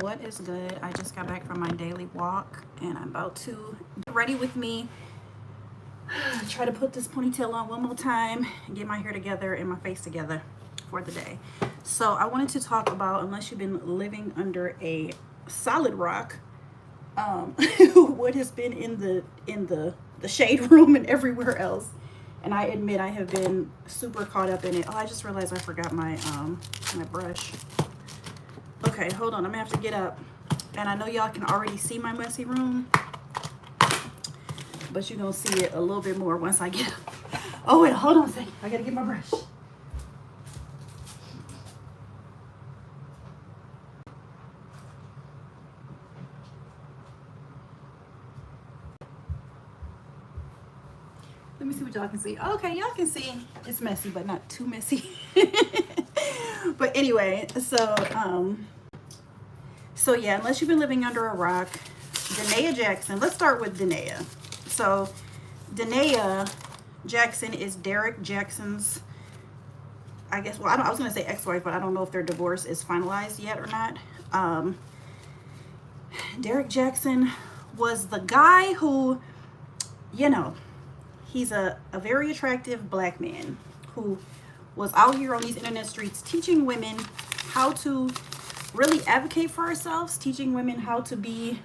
What is good? I just got back from my daily walk and I'm about to get ready with me. Try to put this ponytail on one more time and get my hair together and my face together for the day. So I wanted to talk about, unless you've been living under a solid rock, what has been in the shade room and everywhere else. And I admit I have been super caught up in it. Oh, I just realized I forgot my my brush. Okay, hold on. I'm gonna have to get up. And I know y'all can already see my messy room, but you're gonna see it a little bit more once I get up. Oh wait, hold on a second. I gotta get my brush. Let me see what y'all can see. Okay, y'all can see it's messy, but not too messy. But anyway, so yeah, unless you've been living under a rock, Danae Jackson. Let's start with Danae. So Danae Jackson is Derek Jackson's, I guess, well, I was going to say ex-wife, but I don't know if their divorce is finalized yet or not. Derek Jackson was the guy who, you know, he's a very attractive black man who was out here on these internet streets teaching women how to really advocate for ourselves, teaching women how to be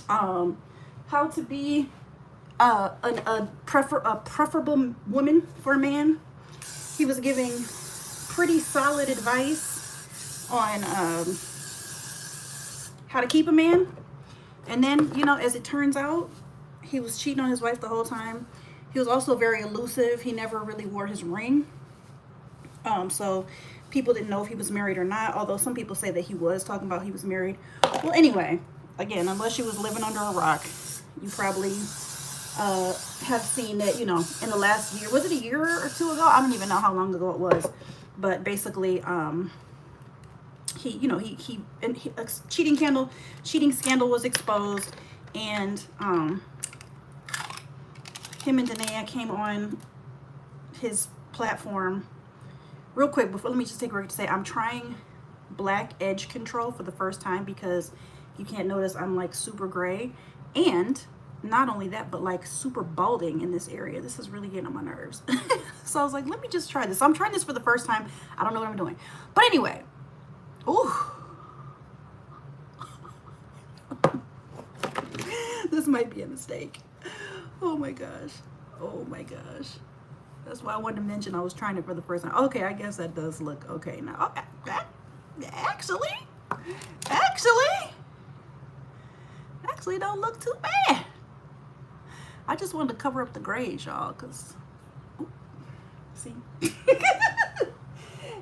a preferable woman for a man. He was giving pretty solid advice on how to keep a man. And then, you know, as it turns out, he was cheating on his wife the whole time. He was also very elusive. He never really wore his ring. So people didn't know if he was married or not, although some people say that he was talking about he was married. Well, anyway, again, unless you was living under a rock, you probably have seen that, you know, in the last year, was it a year or two ago? I don't even know how long ago it was, but basically, a cheating scandal was exposed, and him and Danae came on his platform. Real quick, before, let me just take a break to say I'm trying black edge control for the first time because you can't notice I'm like super gray, and not only that, but like super balding in this area. This is really getting on my nerves. So I was like, let me just try this. So I'm trying this for the first time. I don't know what I'm doing, but anyway, ooh. This might be a mistake. Oh my gosh. Oh my gosh. That's why I wanted to mention I was trying it for the first time. Okay, I guess that does look okay now. Okay, actually don't look too bad. I just wanted to cover up the grays, y'all, because, see?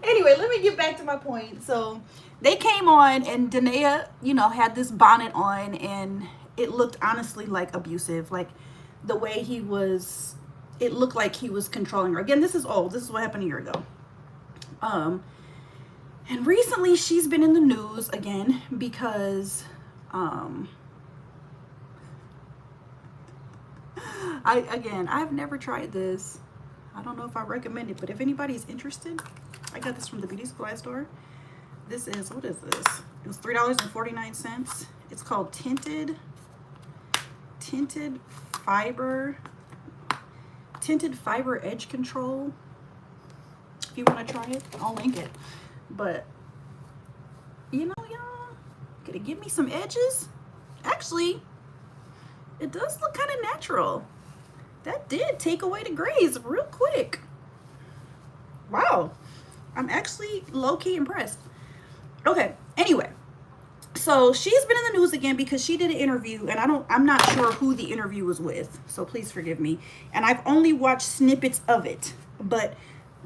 Anyway, let me get back to my point. So they came on, and Danae, you know, had this bonnet on, and it looked honestly like abusive. Like the way he was, it looked like he was controlling her. Again, this is old. This is what happened a year ago. And recently she's been in the news again because I've never tried this. I don't know if I recommend it, but if anybody's interested, I got this from the beauty supply store. This is, what is this? It was $3.49. It's called tinted fiber edge control. If you want to try it, I'll link it. But you know, y'all, could it give me some edges? Actually, it does look kind of natural. That did take away the grays real quick. Wow, I'm actually low-key impressed. Okay, anyway, so she's been in the news again because she did an interview, and I'm not sure who the interview was with, so please forgive me. And I've only watched snippets of it, but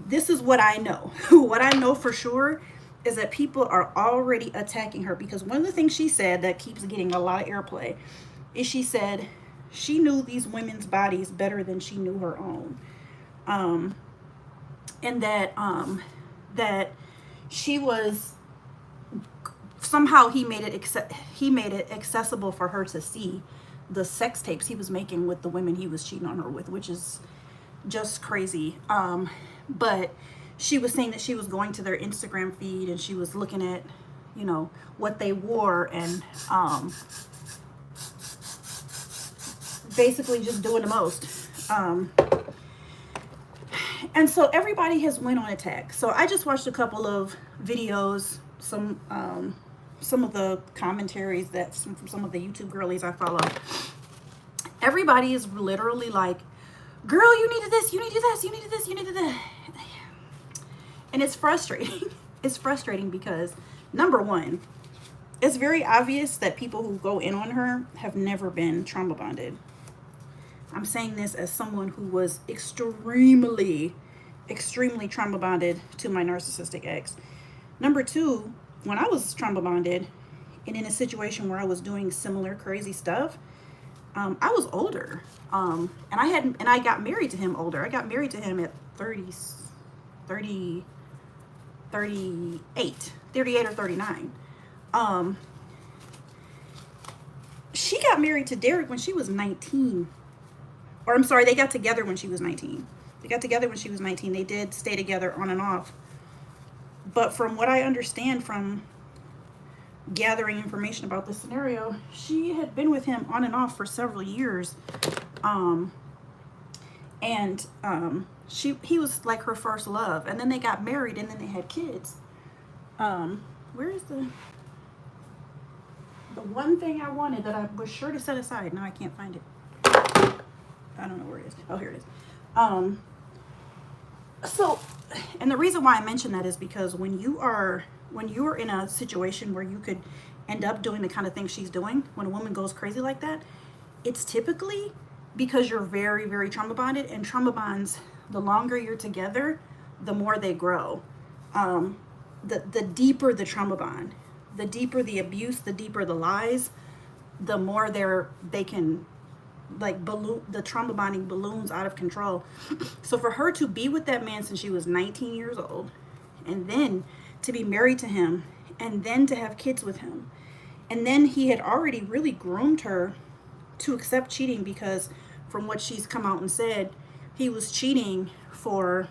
this is what I know. What I know for sure is that people are already attacking her, because one of the things she said that keeps getting a lot of airplay is she said she knew these women's bodies better than she knew her own. And that she was, somehow he made it accessible for her to see the sex tapes he was making with the women he was cheating on her with, which is just crazy. But she was saying that she was going to their Instagram feed and she was looking at, you know, what they wore, and basically just doing the most. And so everybody has went on attack. So I just watched a couple of videos, some of the commentaries that from some of the YouTube girlies I follow. Everybody is literally like, girl, you needed this, you needed this, you needed this, you needed that. And it's frustrating. It's frustrating because, number one, it's very obvious that people who go in on her have never been trauma bonded. I'm saying this as someone who was extremely trauma bonded to my narcissistic ex. Number two, when I was trauma bonded and in a situation where I was doing similar crazy stuff, I was older. And I got married to him older. I got married to him at 38 or 39. She got married to Derek when she was 19. Or I'm sorry, they got together when she was 19. They got together when she was 19. They did stay together on and off. But from what I understand from gathering information about this scenario, she had been with him on and off for several years. He was like her first love. And then they got married and then they had kids. Where is the one thing I wanted that I was sure to set aside? Now I can't find it. I don't know where it is. Oh, here it is. So, and the reason why I mention that is because when you are in a situation where you could end up doing the kind of thing she's doing, when a woman goes crazy like that, it's typically because you're very, very trauma bonded, and trauma bonds, the longer you're together, the more they grow. The deeper the trauma bond, the deeper the abuse, the deeper the lies, the more they can like balloon, the trauma bonding balloons out of control. So for her to be with that man since she was 19 years old, and then to be married to him, and then to have kids with him, and then he had already really groomed her to accept cheating, because from what she's come out and said, he was cheating for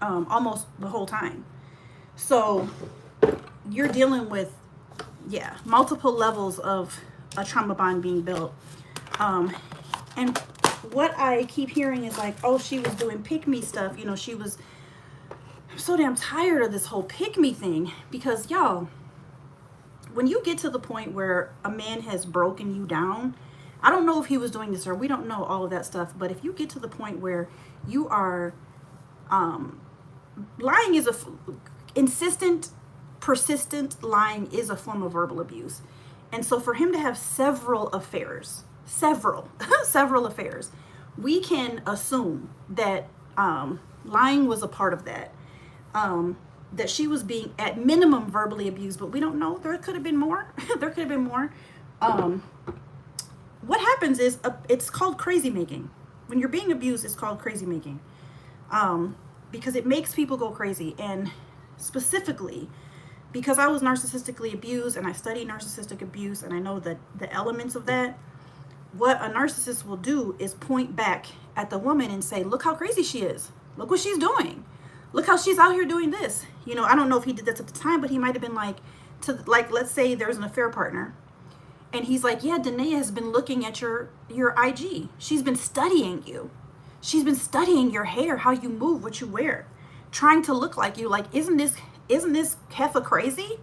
almost the whole time. So you're dealing with, yeah, multiple levels of a trauma bond being built. And what I keep hearing is like, oh, she was doing pick-me stuff. You know, I'm so damn tired of this whole pick-me thing, because y'all, when you get to the point where a man has broken you down, I don't know if he was doing this or we don't know all of that stuff, but if you get to the point where you are, lying is insistent, persistent lying is a form of verbal abuse. And so for him to have several affairs, several affairs, we can assume that lying was a part of that, that she was being at minimum verbally abused, but we don't know. There could have been more. There could have been more. What happens is it's called crazy making. When you're being abused, it's called crazy making, because it makes people go crazy. And specifically, because I was narcissistically abused and I study narcissistic abuse and I know that the elements of that, what a narcissist will do is point back at the woman and say, look how crazy she is. Look what she's doing. Look how she's out here doing this. You know, I don't know if he did this at the time, but he might have been like, let's say there's an affair partner. And he's like, yeah, Danae has been looking at your IG. She's been studying you. She's been studying your hair, how you move, what you wear, trying to look like you. Like, isn't this heifer crazy?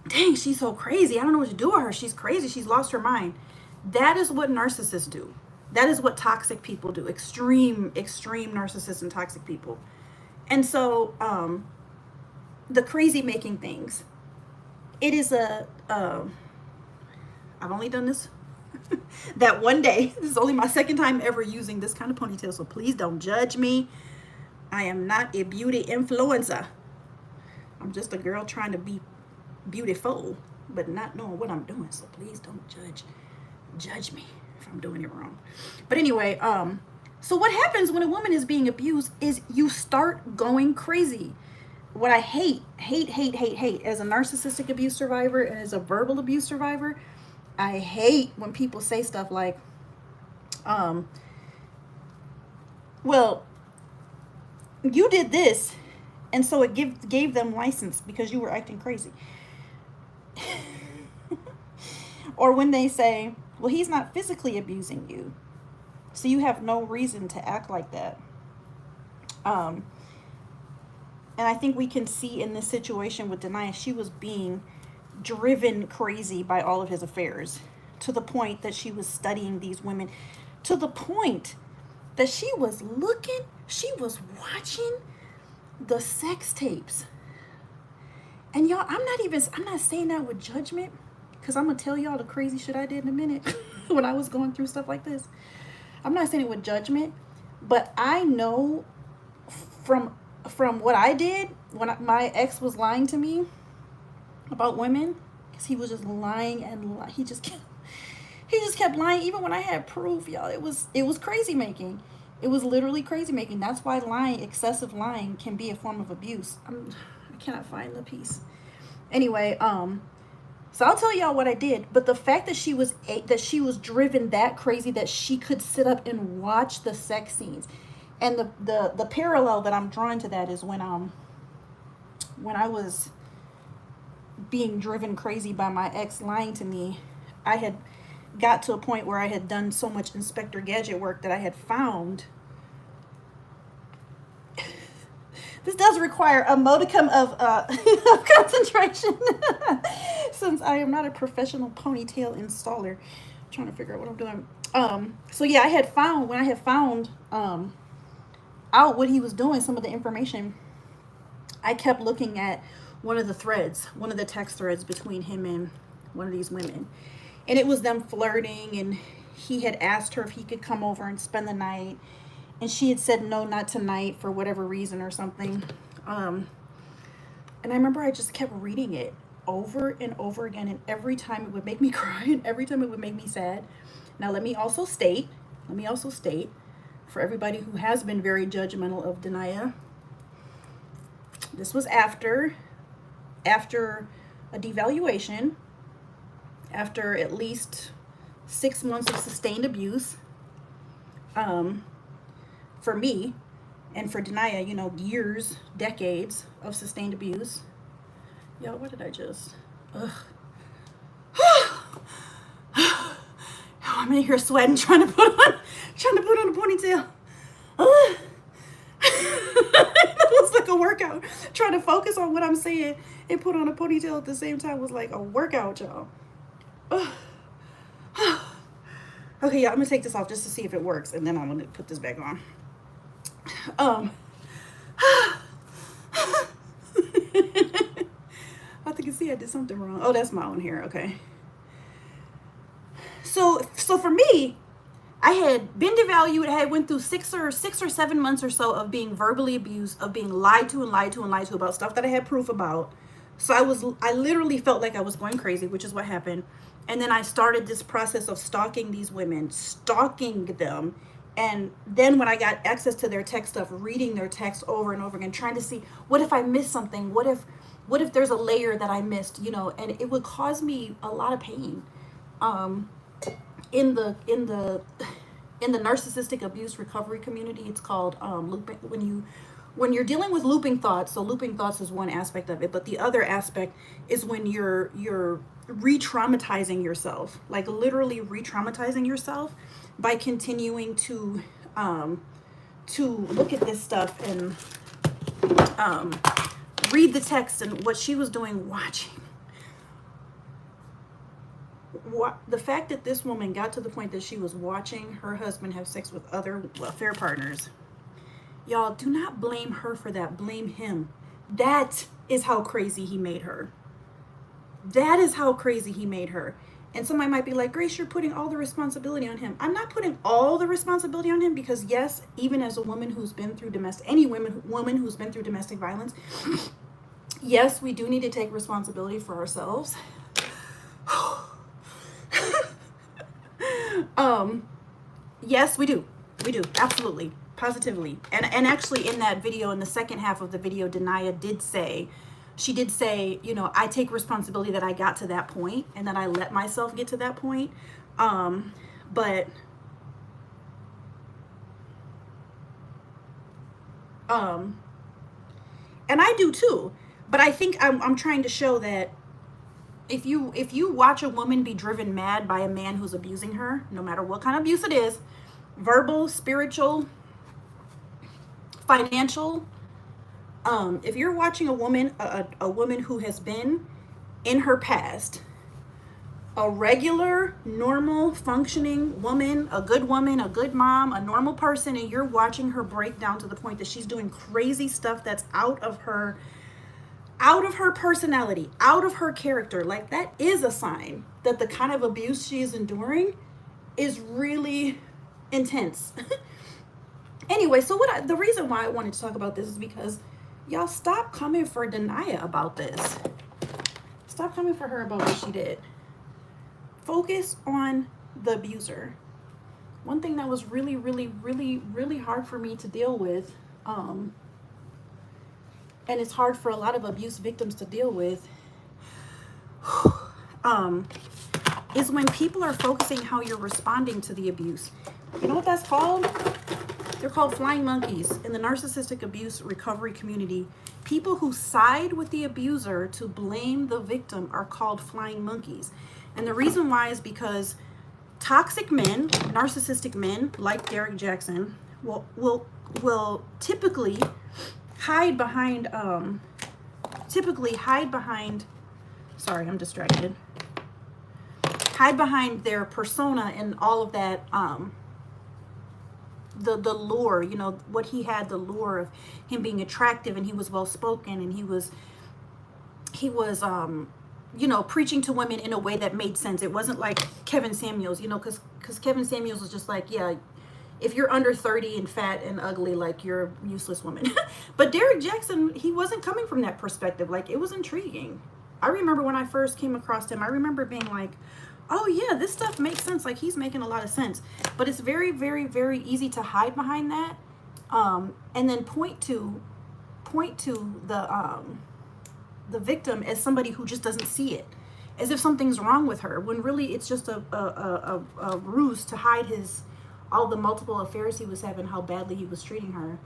Dang, she's so crazy. I don't know what to do with her. She's crazy. She's lost her mind. That is what narcissists do. That is what toxic people do. Extreme narcissists and toxic people. And so the crazy making things, it is I've only done this that one day. This is only my second time ever using this kind of ponytail, so please don't judge me. I am not a beauty influencer. I'm just a girl trying to be beautiful, but not knowing what I'm doing. So please don't judge me if I'm doing it wrong. But anyway, so what happens when a woman is being abused is you start going crazy. What I hate as a narcissistic abuse survivor and as a verbal abuse survivor, I hate when people say stuff like, well, you did this, and so it gave them license because you were acting crazy. Or when they say, well, he's not physically abusing you, so you have no reason to act like that. And I think we can see in this situation with Denia, she was being driven crazy by all of his affairs, to the point that she was studying these women, to the point that she was watching the sex tapes. And y'all, I'm not saying that with judgment, because I'm going to tell y'all the crazy shit I did in a minute when I was going through stuff like this. I'm not saying it with judgment, but I know from what I did when my ex was lying to me about women, because he was just lying and he just kept lying even when I had proof, y'all. It was crazy making. It was literally crazy making. That's why lying, excessive lying, can be a form of abuse. I cannot find the piece. Anyway, so I'll tell y'all what I did. But the fact that she was driven that crazy that she could sit up and watch the sex scenes, and the parallel that I'm drawing to that is when I was being driven crazy by my ex lying to me, I had got to a point where I had done so much Inspector Gadget work that I had found. This does require a modicum of concentration since I am not a professional ponytail installer. I'm trying to figure out what I'm doing. So yeah, when I had found out what he was doing, some of the information, I kept looking at one of the text threads between him and one of these women. And it was them flirting, and he had asked her if he could come over and spend the night. And she had said, no, not tonight, for whatever reason or something. And I remember I just kept reading it over and over again. And every time it would make me cry, and every time it would make me sad. Now, let me also state, for everybody who has been very judgmental of Denia, this was after a devaluation, after at least 6 months of sustained abuse, for me, and for Denia, years, decades of sustained abuse. Yo, what did I just? Ugh. I'm in here sweating, trying to put on a ponytail. It was like a workout. Trying to focus on what I'm saying and put on a ponytail at the same time was like a workout, y'all. Okay, yeah, I'm gonna take this off just to see if it works, and then I'm gonna put this back on. I think you see I did something wrong. Oh, that's my own hair. Okay. So for me, I had been devalued. I had went through 6 or 7 months or so of being verbally abused, of being lied to about stuff that I had proof about. So I literally felt like I was going crazy, which is what happened. And then I started this process of stalking these women, stalking them. And then when I got access to their text stuff, reading their text over and over again, trying to see, what if I missed something? What if there's a layer that I missed, and it would cause me a lot of pain. In the narcissistic abuse recovery community, it's called looping. When you're dealing with looping thoughts, so looping thoughts is one aspect of it, but the other aspect is when you're re-traumatizing yourself, like literally re-traumatizing yourself by continuing to look at this stuff and read the text. And what she was doing, watching. The fact that this woman got to the point that she was watching her husband have sex with other affair partners, y'all, do not blame her for that. Blame him. That is how crazy he made her. That is how crazy he made her. And somebody might be like, Grace, you're putting all the responsibility on him. I'm not putting all the responsibility on him, because yes, even as a woman who's been through woman who's been through domestic violence, yes, we do need to take responsibility for ourselves. Yes, we do. Absolutely. Positively. And actually in that video, in the second half of the video, Denia did say, I take responsibility that I got to that point and that I let myself get to that point. But and I do too. But I think I'm trying to show that if you watch a woman be driven mad by a man who's abusing her, no matter what kind of abuse it is, verbal, spiritual, financial, if you're watching a woman, a woman who has been in her past a regular, normal, functioning woman, a good mom, a normal person, and you're watching her break down to the point that she's doing crazy stuff that's out of her personality, out of her character, like that is a sign that the kind of abuse she is enduring is really intense. Anyway, so the reason why I wanted to talk about this is because y'all stop coming for Denia about this. Stop coming for her about what she did. Focus on the abuser. One thing that was really, really, really, really hard for me to deal with, and it's hard for a lot of abuse victims to deal with, is when people are focusing how you're responding to the abuse. You know what that's called? They're called flying monkeys. In the narcissistic abuse recovery community, people who side with the abuser to blame the victim are called flying monkeys. And the reason why is because toxic men, narcissistic men like Derek Jackson will typically hide behind sorry, I'm distracted. Hide behind their persona and all of that, the lure, you know, what he had, the lure of him being attractive, and he was well spoken, and he was you know, preaching to women in a way that made sense. It wasn't like Kevin Samuels, you know, because Kevin Samuels was just like, yeah, if you're under 30 and fat and ugly, like, you're a useless woman. But Derek Jackson, he wasn't coming from that perspective. Like, it was intriguing. I remember when I first came across him, I remember being like, oh yeah, this stuff makes sense. Like, he's making a lot of sense. But it's very, very, very easy to hide behind that, and then point to the victim as somebody who just doesn't see it, as if something's wrong with her, when really it's just a ruse to hide all the multiple affairs he was having, how badly he was treating her.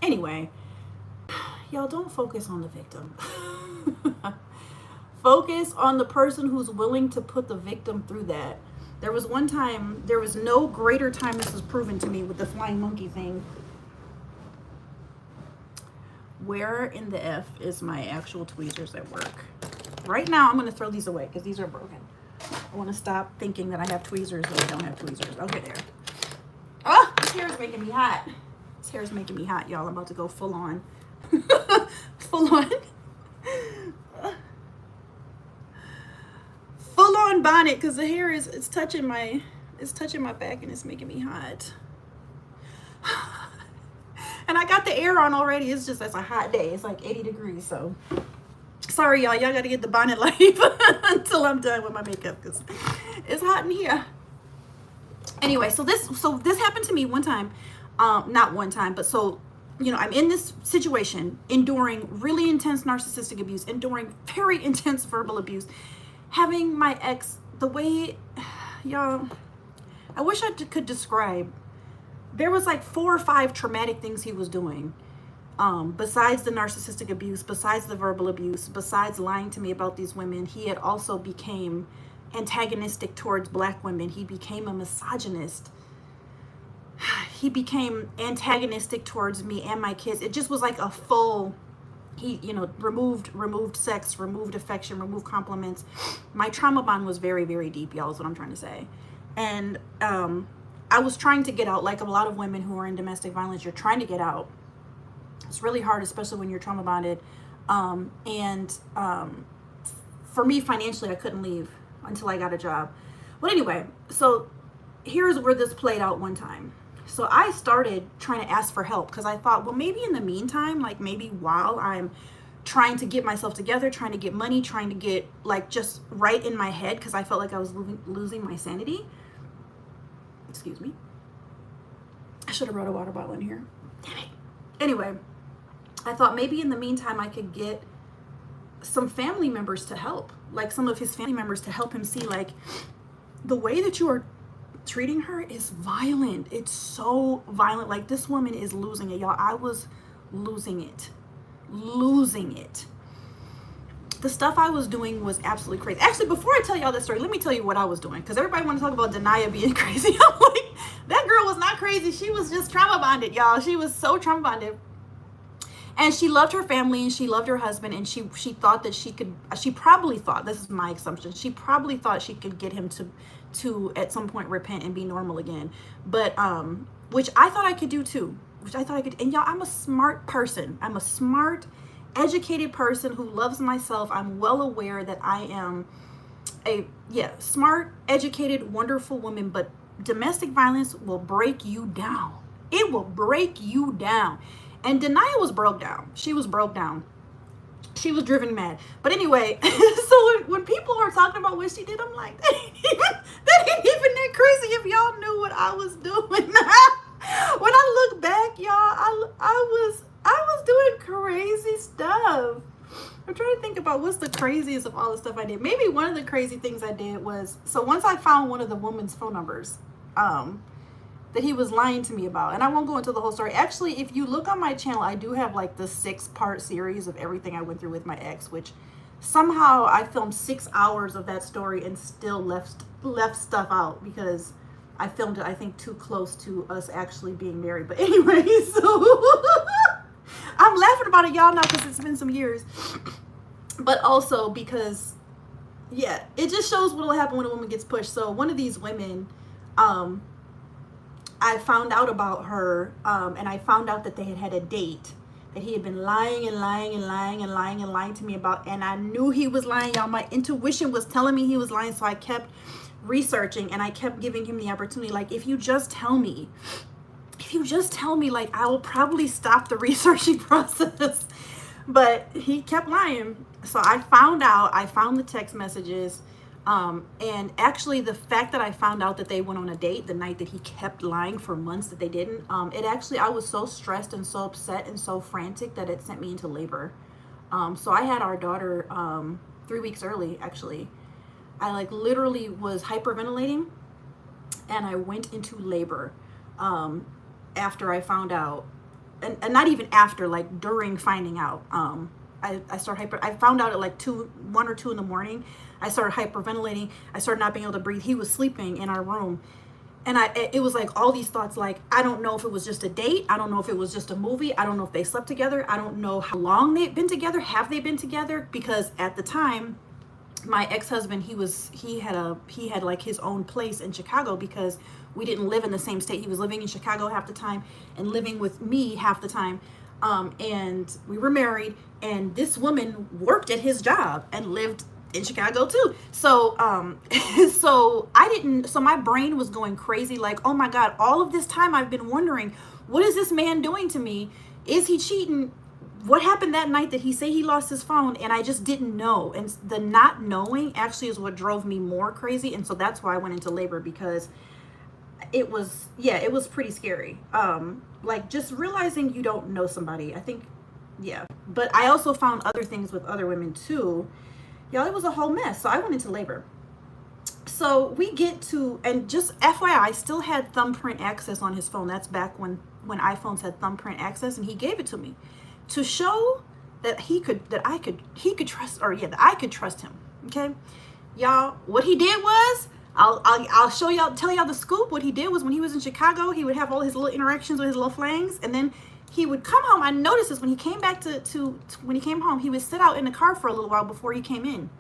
Anyway, y'all, don't focus on the victim. Focus on the person who's willing to put the victim through that. There was no greater time this was proven to me with the flying monkey thing. Where in the F is my actual tweezers at work? Right now, I'm going to throw these away because these are broken. I want to stop thinking that I have tweezers when I don't have tweezers. Okay, there. Oh, this hair is making me hot. This hair is making me hot, y'all. I'm about to go full on. Full on. Full on bonnet, because the hair it's touching my back and it's making me hot. And I got the air on already. It's a hot day. It's like 80 degrees. So sorry, y'all. Y'all got to get the bonnet life until I'm done with my makeup because it's hot in here. Anyway, so this happened to me one time. Not one time, but so, you know, I'm in this situation, enduring really intense narcissistic abuse, enduring very intense verbal abuse, having my ex, the way, y'all, I wish I could describe. There was like 4 or 5 traumatic things he was doing, besides the narcissistic abuse, besides the verbal abuse, besides lying to me about these women. He had also became antagonistic towards black women. He became a misogynist. He became antagonistic towards me and my kids. It just was like a full, he, you know, removed sex, removed affection, removed compliments. My trauma bond was very, very deep, y'all, is what I'm trying to say. And I was trying to get out, like a lot of women who are in domestic violence, you're trying to get out. It's really hard, especially when you're trauma bonded. For me, financially, I couldn't leave until I got a job. But anyway, so here's where this played out one time. So I started trying to ask for help because I thought, well, maybe in the meantime, like maybe while I'm trying to get myself together, trying to get money, trying to get like just right in my head, because I felt like I was losing my sanity. Excuse me. I should have brought a water bottle in here. Damn it. Anyway, I thought maybe in the meantime I could get some family members to help, like some of his family members to help him see, like, the way that you are treating her is violent. It's so violent. Like, this woman is losing it, y'all. I was losing it. the stuff I was doing was absolutely crazy. Actually, before I tell y'all that story, let me tell you what I was doing, because everybody want to talk about Denia being crazy. I'm like, that girl was not crazy. She was just trauma bonded, y'all. She was so trauma bonded. And she loved her family and she loved her husband, and she thought that she probably thought, this is my assumption, she probably thought she could get him to at some point repent and be normal again. But which I thought I could do too. And y'all, I'm a smart person. I'm a smart, educated person who loves myself. I'm well aware that I am a smart, educated, wonderful woman, but domestic violence will break you down. It will break you down. And Denia was broke down. She was broke down. She was driven mad. But anyway, so when people are talking about what she did, I'm like, that ain't even that crazy if y'all knew what I was doing. When I look back, y'all, I was doing crazy stuff. I'm trying to think about what's the craziest of all the stuff I did. Maybe one of the crazy things I did was, so once I found one of the woman's phone numbers, that he was lying to me about. And I won't go into the whole story. Actually, if you look on my channel, I do have like the 6-part series of everything I went through with my ex, which somehow I filmed 6 hours of that story and still left stuff out because I filmed it, I think, too close to us actually being married. But anyway, so I'm laughing about it, y'all, now because it's been some years. But also because, yeah, it just shows what will happen when a woman gets pushed. So one of these women, I found out about her, and I found out that they had a date that he had been lying to me about, and I knew he was lying, y'all. My intuition was telling me he was lying, so I kept researching, and I kept giving him the opportunity, like, if you just tell me, like, I will probably stop the researching process. But he kept lying. So I found the text messages. And actually the fact that I found out that they went on a date the night that he kept lying for months that they didn't, I was so stressed and so upset and so frantic that it sent me into labor. So I had our daughter 3 weeks early, actually. I like literally was hyperventilating and I went into labor after I found out, and not even after, like during finding out. I found out at like 1 or 2 in the morning. I started hyperventilating. I started not being able to breathe. He was sleeping in our room. And it was like all these thoughts, like, I don't know if it was just a date. I don't know if it was just a movie. I don't know if they slept together. I don't know how long they've been together. Have they been together? Because at the time, my ex-husband, he had like his own place in Chicago because we didn't live in the same state. He was living in Chicago half the time and living with me half the time. And we were married, and this woman worked at his job and lived in Chicago too. So so my brain was going crazy, like, oh my God, all of this time I've been wondering, what is this man doing to me? Is he cheating? What happened that night that he said he lost his phone? And I just didn't know. And the not knowing actually is what drove me more crazy. And so that's why I went into labor, because it was pretty scary. Like just realizing you don't know somebody, I think, yeah. But I also found other things with other women too. Y'all, it was a whole mess. So I went into labor. So we get to, and just FYI, I still had thumbprint access on his phone. That's back when iPhones had thumbprint access, and he gave it to me to show that I could trust him. Okay, y'all, what he did was, I'll show y'all, tell y'all the scoop. What he did was, when he was in Chicago, he would have all his little interactions with his little flangs, and then he would come home. I noticed this when he came back when he came home, he would sit out in the car for a little while before he came in.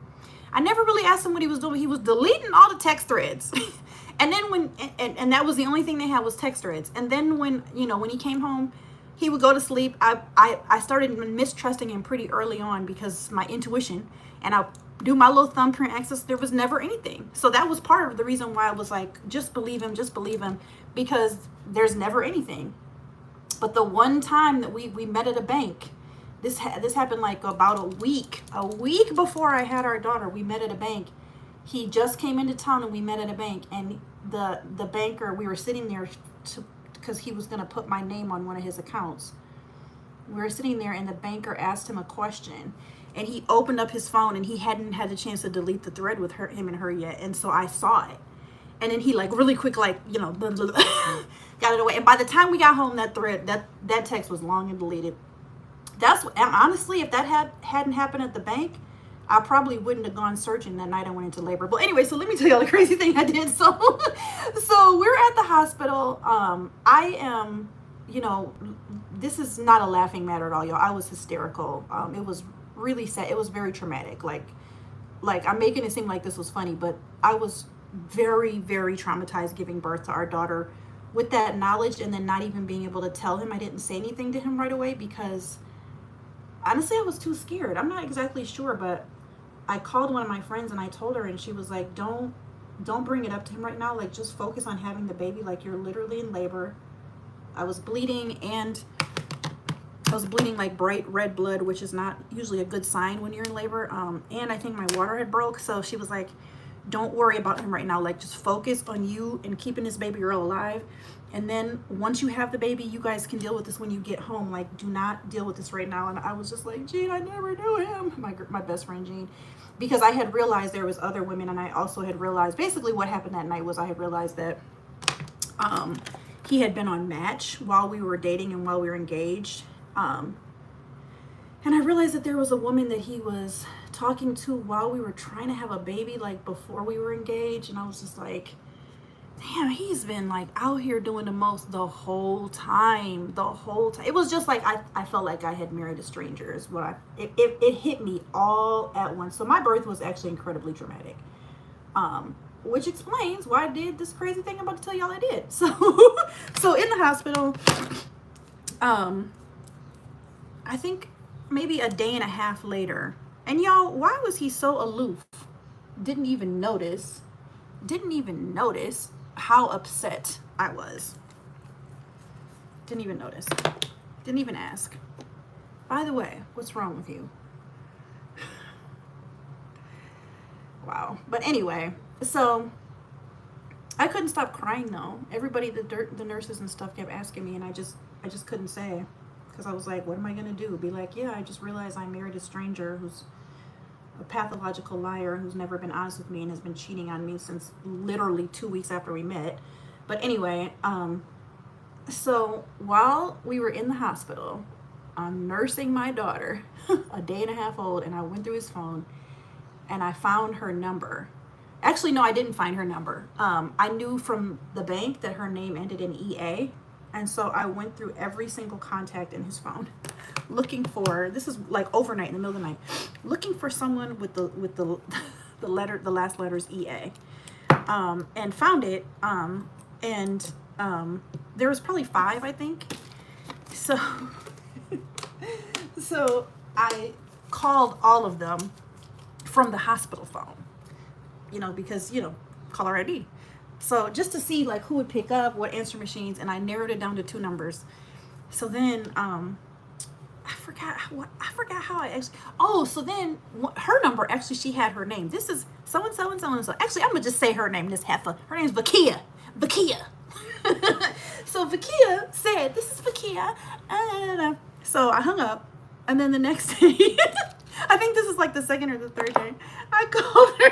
I never really asked him what he was doing. He was deleting all the text threads. And then and that was the only thing they had was text threads. And then when he came home, he would go to sleep. I started mistrusting him pretty early on because my intuition, and I'll do my little thumbprint access. There was never anything. So that was part of the reason why I was like, just believe him, because there's never anything. But the one time that we met at a bank, this happened like about a week before I had our daughter. We met at a bank. He just came into town and we met at a bank, and the banker, we were sitting there because he was going to put my name on one of his accounts. We were sitting there and the banker asked him a question, and he opened up his phone and he hadn't had a chance to delete the thread with him and her yet. And so I saw it. And then he like really quick, like, blah, blah, blah, got it away. And by the time we got home, that thread, that text was long and deleted. Honestly, if that hadn't happened at the bank, I probably wouldn't have gone searching that night I went into labor. But anyway, so let me tell y'all the crazy thing I did. So we're at the hospital. I am, you know, this is not a laughing matter at all, y'all. I was hysterical. It was really sad. It was very traumatic. Like I'm making it seem like this was funny, but I was very, very traumatized giving birth to our daughter with that knowledge, and then not even being able to tell him. I didn't say anything to him right away because honestly, I was too scared. I'm not exactly sure, but I called one of my friends and I told her, and she was like, don't bring it up to him right now. Like, just focus on having the baby. Like, you're literally in labor. I was bleeding, and I was bleeding like bright red blood, which is not usually a good sign when you're in labor. And I think my water had broke. So she was like, don't worry about him right now. Like, just focus on you and keeping this baby girl alive. And then once you have the baby, you guys can deal with this when you get home. Like, do not deal with this right now. And I was just like, Jean, I never knew him. My best friend, Jean. Because I had realized there was other women, and I also had realized basically what happened that night was I had realized that he had been on Match while we were dating and while we were engaged. And I realized that there was a woman that he was talking to while we were trying to have a baby, like before we were engaged. And I was just like, damn, he's been like out here doing the most the whole time. It was just like I felt like I had married a stranger is what it hit me all at once. So my birth was actually incredibly traumatic, which explains why I did this crazy thing I'm about to tell y'all I did. So in the hospital, I think maybe a day and a half later, and y'all, why was he so aloof? Didn't even notice how upset I was. Didn't even notice. Didn't even ask. By the way, what's wrong with you? Wow. But anyway, so I couldn't stop crying though. Everybody, the nurses and stuff kept asking me, and I just couldn't say, because I was like, what am I gonna do? Be like, yeah, I just realized I married a stranger who's a pathological liar, who's never been honest with me and has been cheating on me since literally 2 weeks after we met. But anyway, so while we were in the hospital, I'm nursing my daughter, a day and a half old, and I went through his phone and I found her number. Actually, no, I didn't find her number. I knew from the bank that her name ended in EA. And so I went through every single contact in his phone, looking for, this is like overnight in the middle of the night, looking for someone with the last letters EA, and found it. And there was probably 5, I think. So I called all of them from the hospital phone, you know, because, you know, caller ID. So just to see like who would pick up, what answer machines, and I narrowed it down to 2 numbers. So then I forgot how I actually, so then her number, actually she had her name. This is so and so and so and so. Actually, I'm gonna just say her name, this heifer. Her name's Vakia. So Vakia said, this is Vakia. So I hung up, and then the next day, I think this is like the second or the third day, I called her.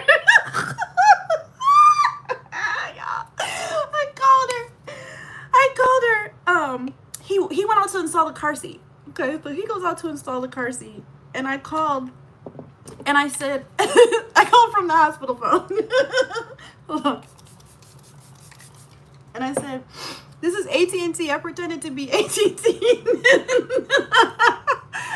He went out to install the car seat. Okay, so he goes out to install the car seat, and I called, and I said, I called from the hospital phone. Hold on. And I said, this is AT&T. I pretended to be AT&T.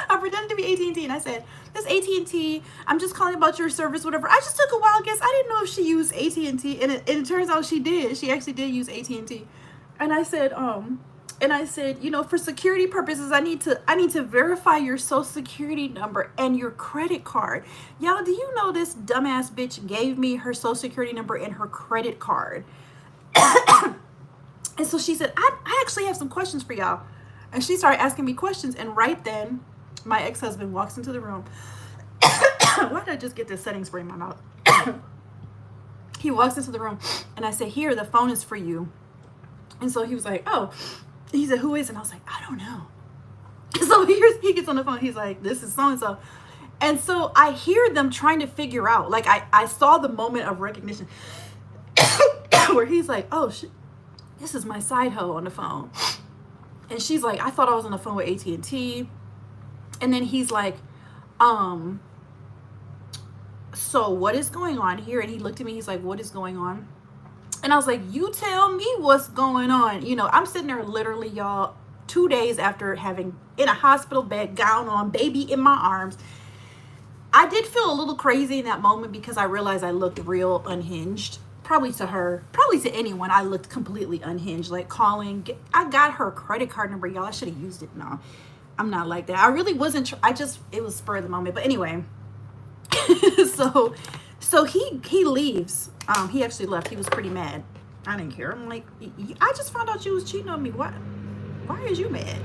I pretended to be AT&T, and I said, this AT&T, I'm just calling about your service, whatever. I just took a wild guess. I didn't know if she used AT&T, and it turns out she did. She actually did use AT&T. And I said, you know, for security purposes, I need to verify your social security number and your credit card. Y'all, do you know this dumbass bitch gave me her social security number and her credit card? And so she said, I actually have some questions for y'all. And she started asking me questions, and right then my ex-husband walks into the room. Why did I just get this setting spray in my mouth? He walks into the room, and I said, here, the phone is for you. And so he was like, oh. He said, who is it? And I was like, I don't know. So he gets on the phone. He's like, this is so-and-so. And so I hear them trying to figure out, like I saw the moment of recognition where he's like, oh, shit, this is my side hoe on the phone. And she's like, I thought I was on the phone with AT&T. And then he's like, so what is going on here? And he looked at me, he's like, what is going on? And I was like, you tell me what's going on. You know, I'm sitting there literally, y'all, 2 days after having in a hospital bed, gown on, baby in my arms. I did feel a little crazy in that moment because I realized I looked real unhinged. Probably to her, probably to anyone, I looked completely unhinged. Like calling, I got her credit card number, y'all. I should have used it. No, I'm not like that. I really wasn't. It was spur of the moment. But anyway, so he leaves. He actually left. He was pretty mad. I didn't care. I'm like, I just found out you was cheating on me. Why is you mad?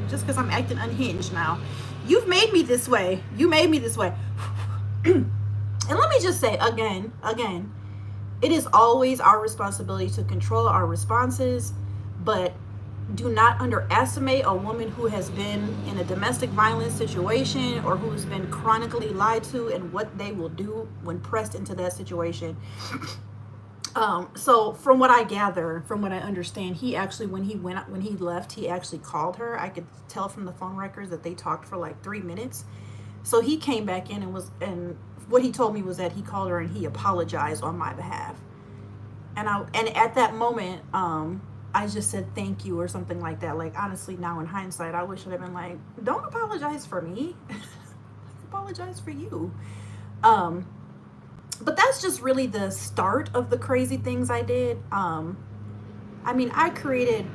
Just because I'm acting unhinged now. You've made me this way. You made me this way. And let me just say again, it is always our responsibility to control our responses, but do not underestimate a woman who has been in a domestic violence situation or who's been chronically lied to and what they will do when pressed into that situation. So from what I gather, from what I understand, he actually, when he left, he actually called her. I could tell from the phone records that they talked for like 3 minutes. So he came back in and what he told me was that he called her and he apologized on my behalf. And at that moment, I just said thank you or something like that. Like, honestly, now in hindsight, I wish I'd have been like, don't apologize for me. Apologize for you. But that's just really the start of the crazy things I did. I mean, I created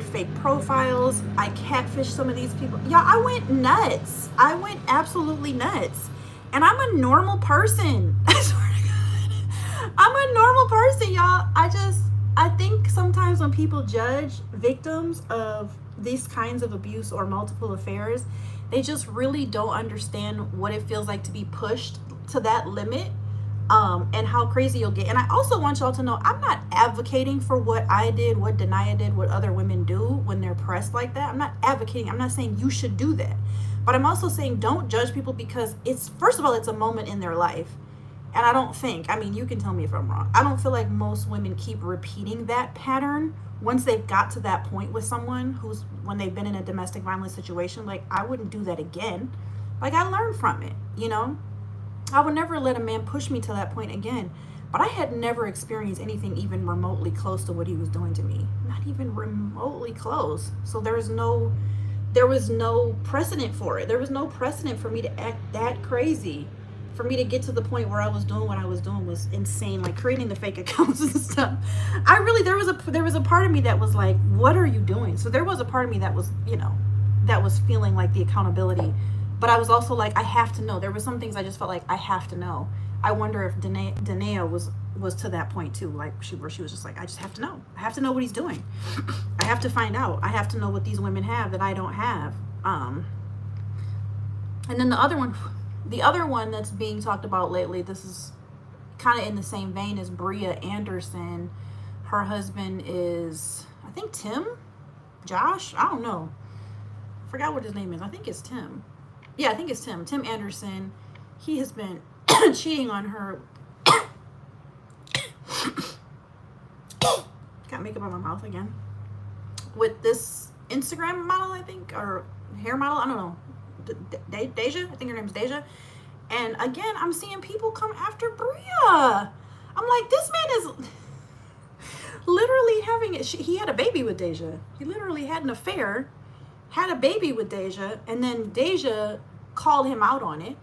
fake profiles. I catfished some of these people. Yeah, I went nuts. I went absolutely nuts. And I'm a normal person. I swear to God. I'm a normal person, y'all. I think sometimes when people judge victims of these kinds of abuse or multiple affairs, they just really don't understand what it feels like to be pushed to that limit. And how crazy you'll get. And I also want y'all to know, I'm not advocating for what I did, what Denia did, what other women do when they're pressed like that. I'm not advocating. I'm not saying you should do that. But I'm also saying don't judge people because first of all, it's a moment in their life. And I mean, you can tell me if I'm wrong. I don't feel like most women keep repeating that pattern once they've got to that point with someone when they've been in a domestic violence situation. Like, I wouldn't do that again. Like, I learned from it, you know? I would never let a man push me to that point again. But I had never experienced anything even remotely close to what he was doing to me. Not even remotely close. So there was no precedent for it. There was no precedent for me to act that crazy. For me to get to the point where I was doing what I was doing was insane. Like creating the fake accounts and stuff. There was a part of me that was like, what are you doing? So there was a part of me that was, that was feeling like the accountability. But I was also like, I have to know. There were some things I just felt like I have to know. I wonder if Denia was to that point too, like where she was just like, I just have to know. I have to know what he's doing. I have to find out. I have to know what these women have that I don't have. And then the other one that's being talked about lately, this is kind of in the same vein as Bria Anderson. Her husband is, I think, Josh, I don't know. I forgot what his name is. I think it's Tim. Yeah, I think it's Tim Anderson. He has been cheating on her. Got makeup on my mouth again. With this Instagram model, I think, or hair model, I don't know. Deja, I think her name's Deja. And again, I'm seeing people come after Bria. I'm like, this man is literally having it. He had a baby with Deja. He literally had an affair. Had a baby with Deja, and then Deja called him out on it.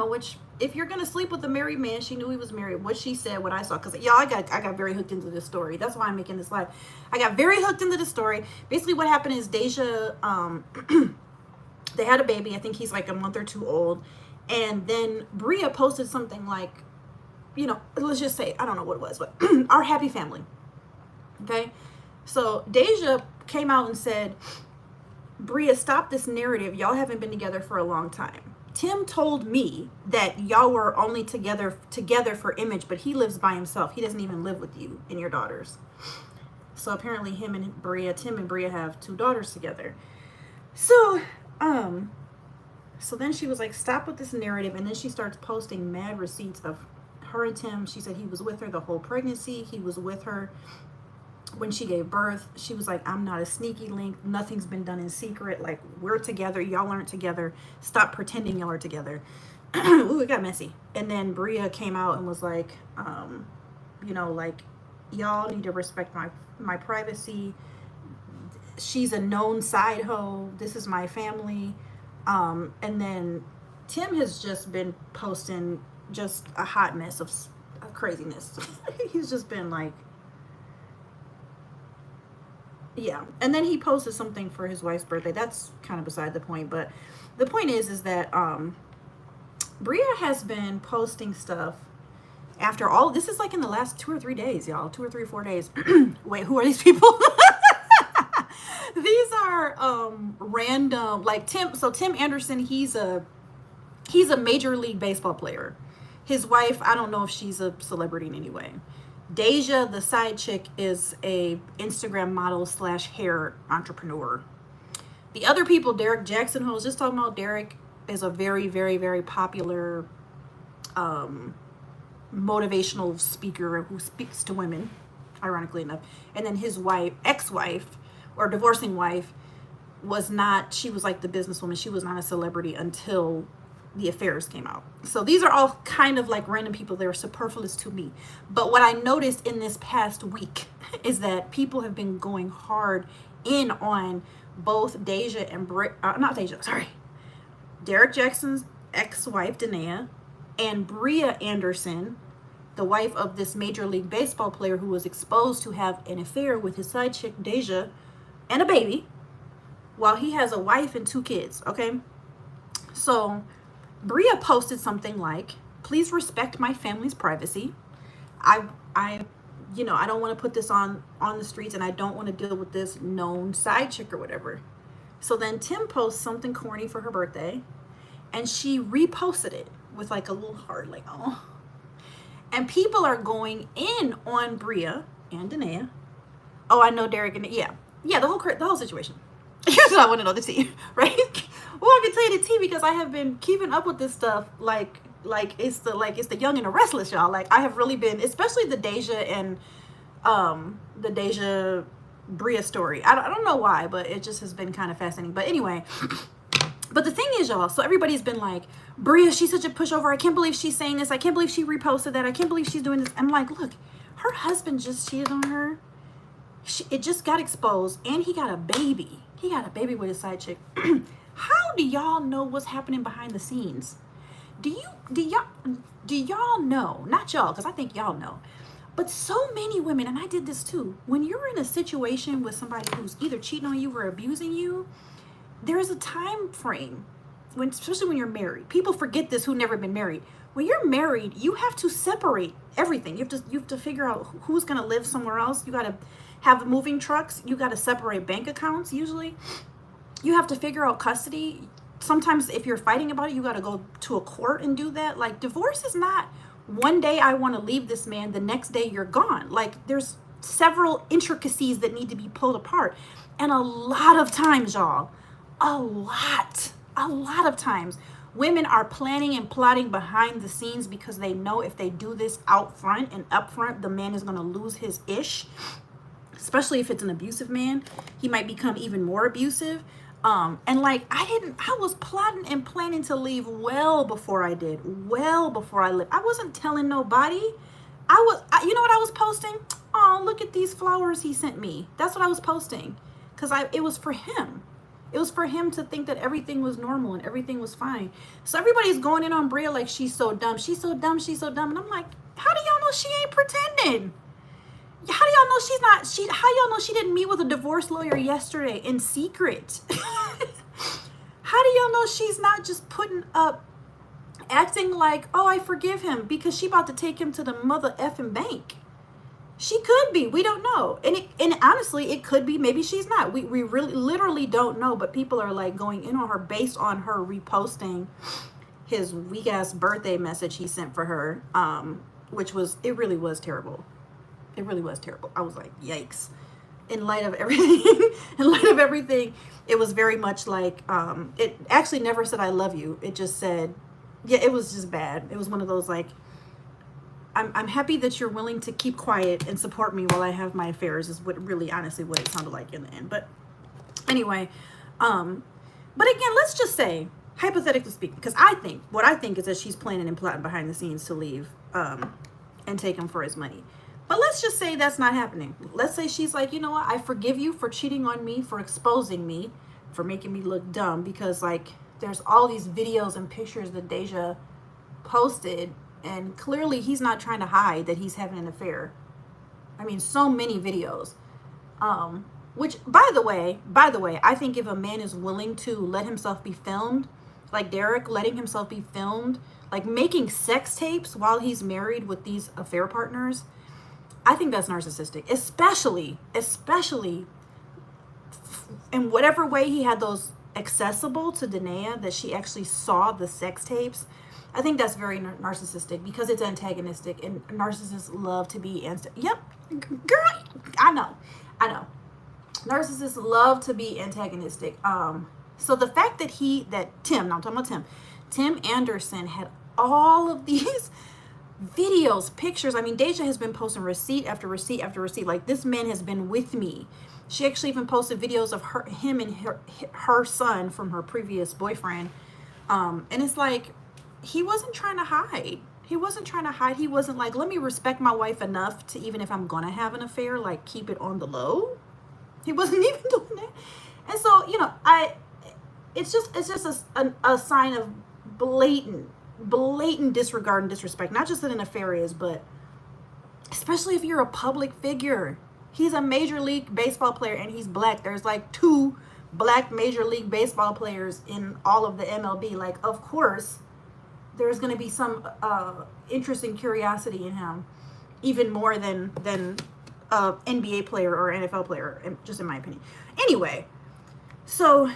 Which if you're gonna sleep with a married man, she knew he was married. What she said, what I saw, because y'all, I got very hooked into this story. That's why I'm making this live. I got very hooked into the story. Basically, what happened is Deja, they had a baby. I think he's like a month or two old, and then Bria posted something like, let's just say, I don't know what it was, but our happy family. Okay, so Deja came out and said, Bria, stop this narrative. Y'all haven't been together for a long time. Tim told me that y'all were only together for image, but he lives by himself. He doesn't even live with you and your daughters. So apparently Tim and Bria have 2 daughters together. So then she was like, stop with this narrative. And then she starts posting mad receipts of her and Tim. She said he was with her the whole pregnancy. He was with her when she gave birth. She was like, I'm not a sneaky link. Nothing's been done in secret. Like, we're together. Y'all aren't together. Stop pretending y'all are together. ooh, it got messy. And then Bria came out and was like, you know, like, y'all need to respect my privacy. She's a known side hoe. This is my family. And then Tim has just been posting just a hot mess of craziness. He's just been like, yeah. And then he posted something for his wife's birthday. That's kind of beside the point. But the point is that Bria has been posting stuff after all. This is like in the last 2 or 3 days, y'all. 2 or 3 or 4 days. Wait, who are these people? These are random, like Tim. So Tim Anderson, he's a Major League Baseball player. His wife, I don't know if she's a celebrity in any way. Deja, the side chick, is a Instagram model / hair entrepreneur. The other people, Derek Jackson, who I was just talking about, Derek is a very, very, very popular motivational speaker who speaks to women, ironically enough. And then his wife, ex-wife, or divorcing wife, was not, she was like the businesswoman. She was not a celebrity until the affairs came out. So these are all kind of like random people. They're superfluous to me. But what I noticed in this past week is that people have been going hard in on both Deja and Derek Jackson's ex-wife, Danae, and Bria Anderson, the wife of this Major League Baseball player who was exposed to have an affair with his side chick, Deja, and a baby, while he has a wife and 2 kids, okay? So Bria posted something like, please respect my family's privacy. I you know, I don't want to put this on the streets, and I don't want to deal with this known side chick or whatever. So then Tim posts something corny for her birthday, and she reposted it with like a little heart, like, oh. And people are going in on Bria and Danae. Oh, I know Derek and yeah, the whole situation. Here's what I want to know, the tea, right? Well, I can tell you the tea because I have been keeping up with this stuff like it's the young and the restless, y'all. Like, I have really been, especially the Deja and the Deja Bria story. I don't know why, but it just has been kind of fascinating. But anyway, but the thing is, y'all, so everybody's been like, Bria, she's such a pushover. I can't believe she's saying this. I can't believe she reposted that. I can't believe she's doing this. I'm like, look, her husband just cheated on her. It just got exposed, and he got a baby. He got a baby with his side chick. How do y'all know what's happening behind the scenes? Do y'all know? Not y'all, because I think y'all know. But so many women, and I did this too, when you're in a situation with somebody who's either cheating on you or abusing you, there is a time frame, especially when you're married. People forget this who never been married. When you're married, you have to separate everything. You have to figure out who's going to live somewhere else. You got to have moving trucks. You got to separate bank accounts usually. You have to figure out custody. Sometimes if you're fighting about it, you got to go to a court and do that. Like, divorce is not one day I want to leave this man, the next day you're gone. Like, there's several intricacies that need to be pulled apart. And a lot of times, y'all, a lot of times, women are planning and plotting behind the scenes because they know if they do this out front and up front, the man is going to lose his ish. Especially if it's an abusive man, he might become even more abusive. And like, I was plotting and planning to leave well before I did, well before I left. I wasn't telling nobody. You know what I was posting? Oh, look at these flowers he sent me. That's what I was posting. Because it was for him. It was for him to think that everything was normal and everything was fine. So everybody's going in on Bria like she's so dumb. She's so dumb. She's so dumb. And I'm like, how do y'all know she ain't pretending? How do y'all know how y'all know she didn't meet with a divorce lawyer yesterday in secret? How do y'all know she's not just putting up, acting like, oh, I forgive him because she about to take him to the mother effing bank? She could be. We don't know. And honestly, it could be. Maybe she's not. We really literally don't know. But people are like going in on her based on her reposting his weak ass birthday message he sent for her, which it really was terrible. It really was terrible. I was like, yikes. In light of everything, it was very much like, it actually never said I love you. It just said, yeah, it was just bad. It was one of those like, I'm happy that you're willing to keep quiet and support me while I have my affairs, is what really honestly what it sounded like in the end. But anyway, but again, let's just say hypothetically speaking, because what I think is that she's planning and plotting behind the scenes to leave and take him for his money. But let's just say that's not happening. Let's say she's like, you know what, I forgive you for cheating on me, for exposing me, for making me look dumb, because like there's all these videos and pictures that Deja posted, and clearly he's not trying to hide that he's having an affair. I mean, so many videos. Which, by the way, I think if a man is willing to let himself be filmed, like Derek letting himself be filmed, like making sex tapes while he's married with these affair partners, I think that's narcissistic, especially in whatever way he had those accessible to Danae, that she actually saw the sex tapes. I think that's very narcissistic, because it's antagonistic, and narcissists love to be yep, girl, I know. Narcissists love to be antagonistic. So the fact that Tim, now I'm talking about Tim Anderson had all of these videos, pictures. I mean, Deja has been posting receipt after receipt after receipt. Like, this man has been with me. She actually even posted videos of him and her son from her previous boyfriend. And it's like, he wasn't trying to hide. He wasn't like, let me respect my wife enough to, even if I'm gonna have an affair, like, keep it on the low. He wasn't even doing that. And so, you know, it's just a sign of blatant disregard and disrespect. Not just that an affair is, but especially if you're a public figure. He's a Major League Baseball player, and he's black. There's like 2 black Major League Baseball players in all of the MLB. Like, of course, there's going to be some interest and curiosity in him, even more than NBA player or NFL player, just in my opinion. Anyway, so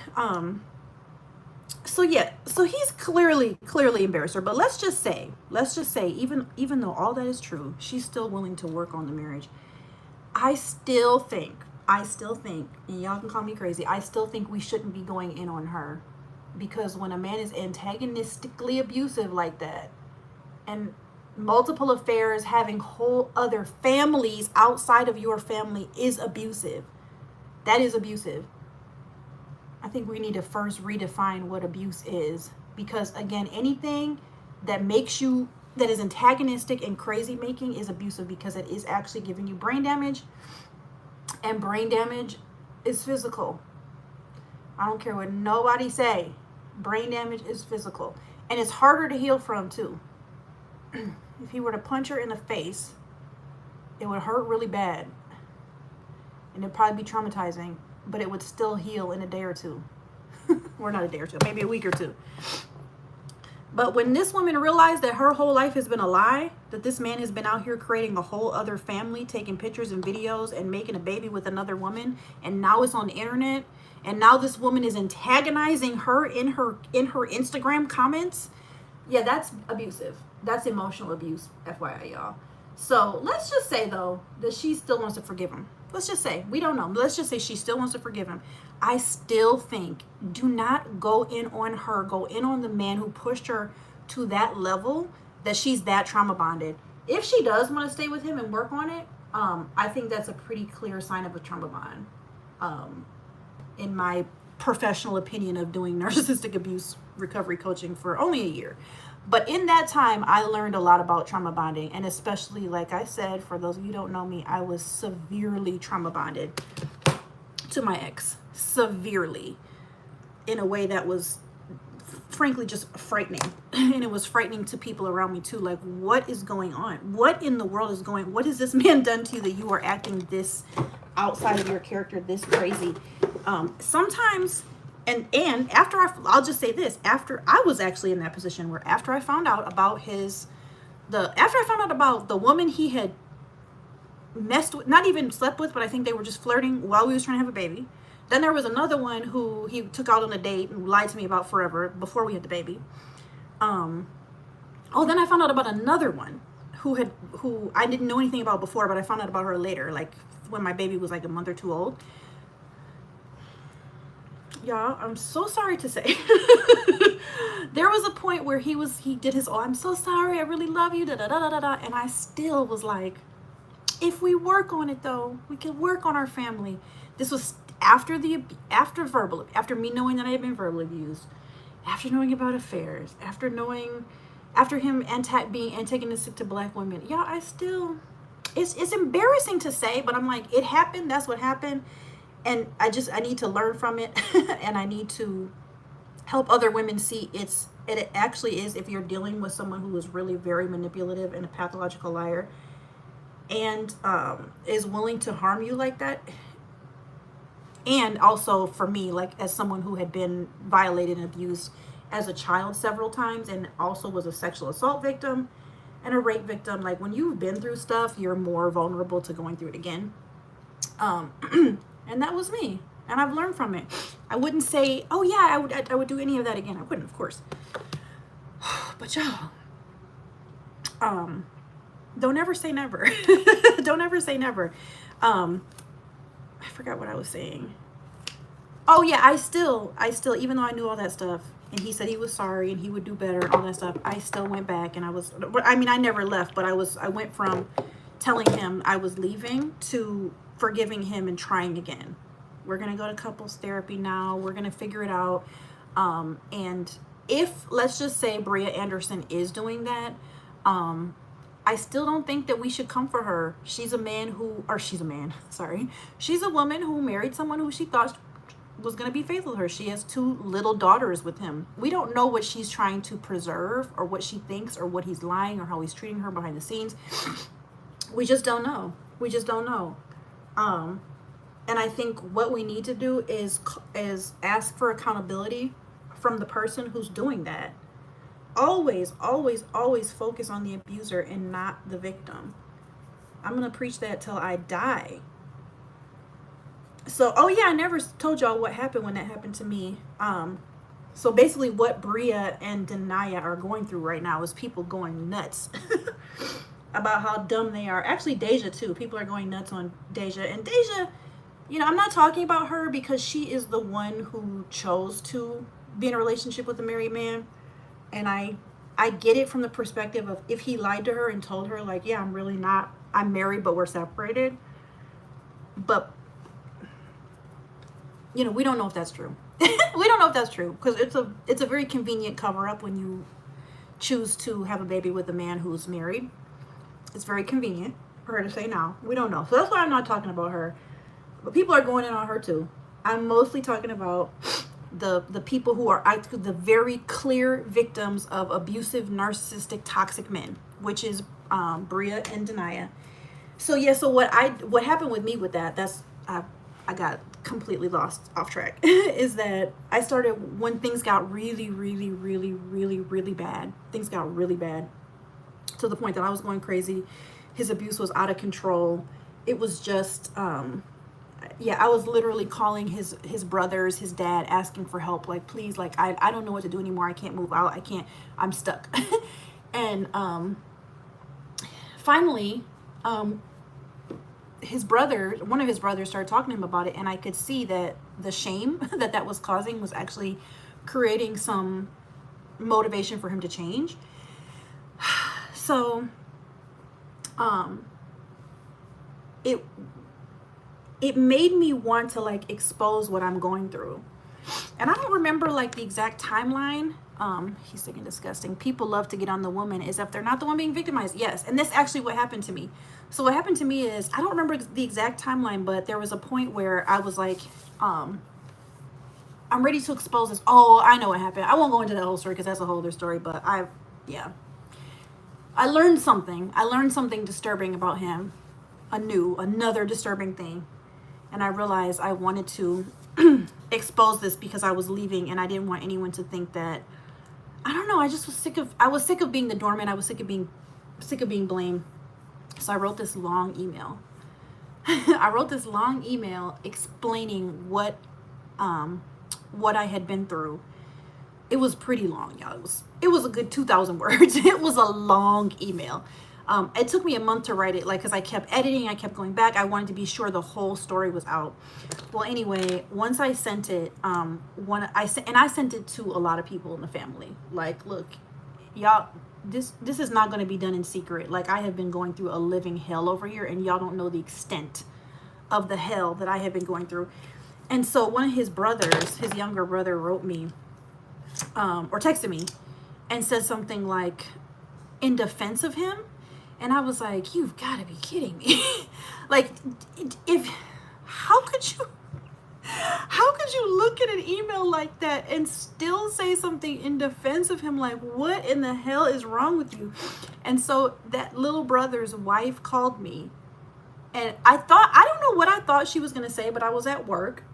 he's clearly embarrassed her. But let's just say, even though all that is true, she's still willing to work on the marriage. I still think, and y'all can call me crazy, I still think we shouldn't be going in on her, because when a man is antagonistically abusive like that, and multiple affairs, having whole other families outside of your family, is abusive. That is abusive. I think we need to first redefine what abuse is, because again, anything that is antagonistic and crazy making is abusive, because it is actually giving you brain damage, and brain damage is physical. I don't care what nobody say. Brain damage is physical, and it's harder to heal from too. If he were to punch her in the face, it would hurt really bad, and it'd probably be traumatizing, but it would still heal in a day or two. Or not a day or two, maybe a week or two. But when this woman realized that her whole life has been a lie, that this man has been out here creating a whole other family, taking pictures and videos and making a baby with another woman, and now it's on the internet, and now this woman is antagonizing her in her Instagram comments, yeah, that's abusive. That's emotional abuse, FYI, y'all. So let's just say, though, that she still wants to forgive him. Let's just say, we don't know, but let's just say she still wants to forgive him. I still think, do not go in on her, go in on the man who pushed her to that level, that she's that trauma bonded. If she does want to stay with him and work on it, I think that's a pretty clear sign of a trauma bond. In my professional opinion of doing narcissistic abuse recovery coaching for only a year. But in that time, I learned a lot about trauma bonding. And especially, like I said, for those of you who don't know me, I was severely trauma bonded to my ex. Severely. In a way that was, frankly, just frightening. And it was frightening to people around me too. Like, what is going on? What in the world is going on? What has this man done to you that you are acting this outside of your character, this crazy? Sometimes... And after I'll just say this, after I was actually in that position where after I found out about the woman he had messed with, not even slept with, but I think they were just flirting while we was trying to have a baby. Then there was another one who he took out on a date and lied to me about forever before we had the baby. Then I found out about another one who I didn't know anything about before, but I found out about her later, like when my baby was like a month or 2 old. Y'all, I'm so sorry to say. There was a point where he did his, I'm so sorry, I really love you, da da da da da, and I still was like, if we work on it though, we can work on our family. This was after me knowing that I had been verbally abused, after knowing about affairs, after him being antagonistic to black women, y'all, I still, it's embarrassing to say, but I'm like, it happened. That's what happened. And I need to learn from it. And I need to help other women see it actually is, if you're dealing with someone who is really very manipulative and a pathological liar and is willing to harm you like that. And also for me, like as someone who had been violated and abused as a child several times, and also was a sexual assault victim and a rape victim, like when you've been through stuff, you're more vulnerable to going through it again. And that was me, and I've learned from it. I wouldn't say, oh yeah, I would do any of that again. I wouldn't, of course. But y'all, don't ever say never. Don't ever say never. I forgot what I was saying. Oh yeah, I still, even though I knew all that stuff, and he said he was sorry and he would do better and all that stuff, I still went back, and I never left, but I went from telling him I was leaving to forgiving him and trying again. We're going to go to couples therapy now. We're going to figure it out. And if, let's just say Bria Anderson is doing that, I still don't think that we should come for her. She's a woman who married someone who she thought was going to be faithful to her. She has 2 little daughters with him. We don't know what she's trying to preserve, or what she thinks, or what he's lying, or how he's treating her behind the scenes. We just don't know. And I think what we need to do is ask for accountability from the person who's doing that. Always, always, always focus on the abuser and not the victim. I'm going to preach that till I die. So, oh yeah, I never told y'all what happened when that happened to me. So basically what Bria and Denaya are going through right now is people going nuts about how dumb they are. Actually, Deja too. People are going nuts on Deja. And Deja, I'm not talking about her because she is the one who chose to be in a relationship with a married man. And I get it from the perspective of, if he lied to her and told her, like, yeah, I'm married, but we're separated. But, we don't know if that's true. We don't know if that's true, because it's a very convenient cover-up when you choose to have a baby with a man who's married. It's very convenient for her to say no. We don't know. So that's why I'm not talking about her. But people are going in on her too. I'm mostly talking about the people who are the very clear victims of abusive, narcissistic, toxic men, which is Bria and Denaya. So yeah, so what happened with me with that, I got completely lost off track, is that I started, when things got really, really, really, really, really bad, things got really bad to the point that I was going crazy. His abuse was out of control. It was just, I was literally calling his brothers, his dad, asking for help. Like, please, like, I don't know what to do anymore. I can't move out. I'm stuck. And finally, one of his brothers started talking to him about it, and I could see that the shame that was causing was actually creating some motivation for him to change. So, it made me want to, like, expose what I'm going through. And I don't remember, like, the exact timeline. He's sick and disgusting. People love to get on the woman as if they're not the one being victimized. Yes. And that's actually what happened to me. So what happened to me is, I don't remember the exact timeline, but there was a point where I was like, I'm ready to expose this. Oh, I know what happened. I won't go into that whole story because that's a whole other story, but I learned something. I learned something disturbing about him. Another disturbing thing. And I realized I wanted to expose this because I was leaving, and I didn't want anyone to think that, I don't know, I was sick of being the doormat. I was sick of being blamed. So I wrote this long email. I wrote this long email explaining what I had been through. It was pretty long, y'all. It was a good 2,000 words. It was a long email. It took me a month to write it, like, because I kept editing, I kept going back. I wanted to be sure the whole story was out. Well, anyway, once I sent it, I sent it to a lot of people in the family. Like, look, y'all, this is not going to be done in secret. Like, I have been going through a living hell over here, and y'all don't know the extent of the hell that I have been going through. And so one of his brothers, his younger brother, wrote me or texted me and said something like in defense of him. And I was like, you've got to be kidding me. Like, how could you look at an email like that and still say something in defense of him? Like, what in the hell is wrong with you? And so that little brother's wife called me, and I don't know what I thought she was going to say, but I was at work